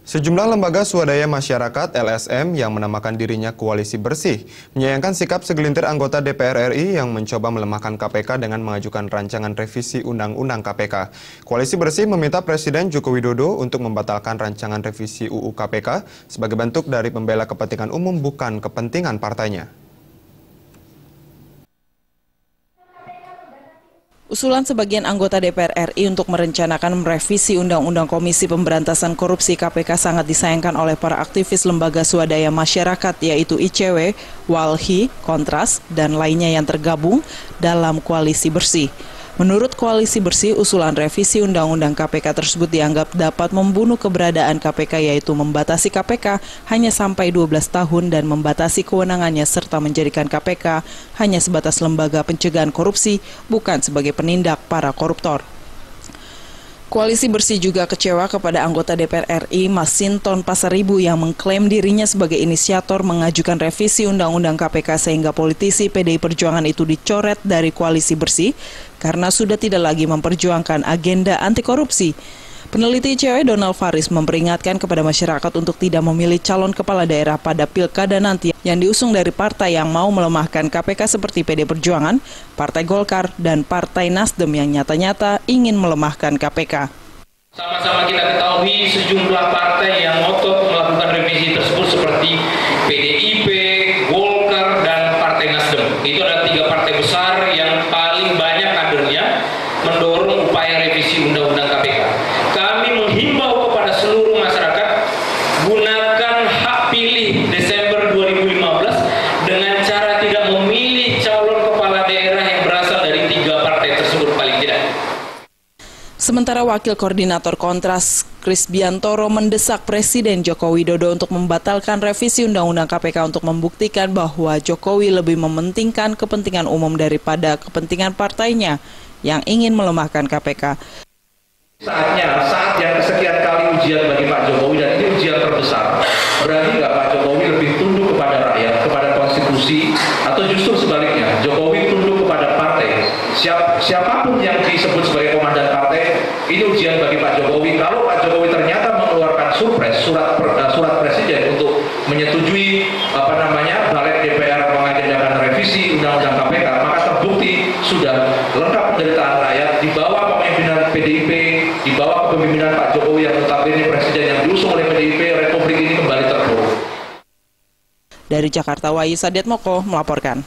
Sejumlah lembaga swadaya masyarakat (LSM) yang menamakan dirinya Koalisi Bersih menyayangkan sikap segelintir anggota DPR RI yang mencoba melemahkan KPK dengan mengajukan rancangan revisi Undang-Undang KPK. Koalisi Bersih meminta Presiden Joko Widodo untuk membatalkan rancangan revisi UU KPK sebagai bentuk dari pembela kepentingan umum bukan kepentingan partainya. Usulan sebagian anggota DPR RI untuk merencanakan merevisi Undang-Undang Komisi Pemberantasan Korupsi KPK sangat disayangkan oleh para aktivis lembaga swadaya masyarakat yaitu ICW, Walhi, Kontras, dan lainnya yang tergabung dalam Koalisi Bersih. Menurut Koalisi Bersih, usulan revisi Undang-Undang KPK tersebut dianggap dapat membunuh keberadaan KPK yaitu membatasi KPK hanya sampai 12 tahun dan membatasi kewenangannya serta menjadikan KPK hanya sebatas lembaga pencegahan korupsi, bukan sebagai penindak para koruptor. Koalisi Bersih juga kecewa kepada anggota DPR RI Masinton Pasaribu yang mengklaim dirinya sebagai inisiator mengajukan revisi Undang-Undang KPK sehingga politisi PDI Perjuangan itu dicoret dari Koalisi Bersih karena sudah tidak lagi memperjuangkan agenda anti korupsi. Peneliti ICW Donald Faris memperingatkan kepada masyarakat untuk tidak memilih calon kepala daerah pada pilkada nanti yang diusung dari partai yang mau melemahkan KPK seperti PDI Perjuangan, Partai Golkar, dan Partai Nasdem yang nyata-nyata ingin melemahkan KPK. Sama-sama kita ketahui sejumlah partai yang ngotot melakukan revisi tersebut seperti PDIP, Golkar, dan Partai Nasdem. Itu adalah 3 partai besar yang paling banyak kadernya mendorong upaya revisi Undang-Undang KPK. Kami menghimbau kepada seluruh masyarakat, gunakan hak pilih Desember 2015 dengan cara tidak memilih calon kepala daerah yang berasal dari 3 partai tersebut paling tidak. Sementara Wakil Koordinator Kontras, Kris Biantoro, mendesak Presiden Joko Widodo untuk membatalkan revisi Undang-Undang KPK untuk membuktikan bahwa Jokowi lebih mementingkan kepentingan umum daripada kepentingan partainya yang ingin melemahkan KPK. Saat yang kesekian kali ujian bagi Pak Jokowi, dan ini ujian terbesar. Berani nggak Pak Jokowi lebih tunduk kepada rakyat, kepada konstitusi, atau justru sebaliknya, Jokowi tunduk kepada partai. Siapapun yang disebut sebagai komandan partai, ini ujian bagi Pak Jokowi. Kalau Pak Jokowi ternyata mengeluarkan surat presiden untuk menyetujui balik DPR mengagendakan revisi Undang-Undang KPK, maka terbukti sudah lengkap penderitaan rakyat di bawah kepemimpinan PDIP, di bawah kepemimpinan Pak Jokowi yang notabene presiden yang diusung oleh PDIP, Republik ini kembali terpuruk. Dari Jakarta, Wahyu Sadiat Moko melaporkan.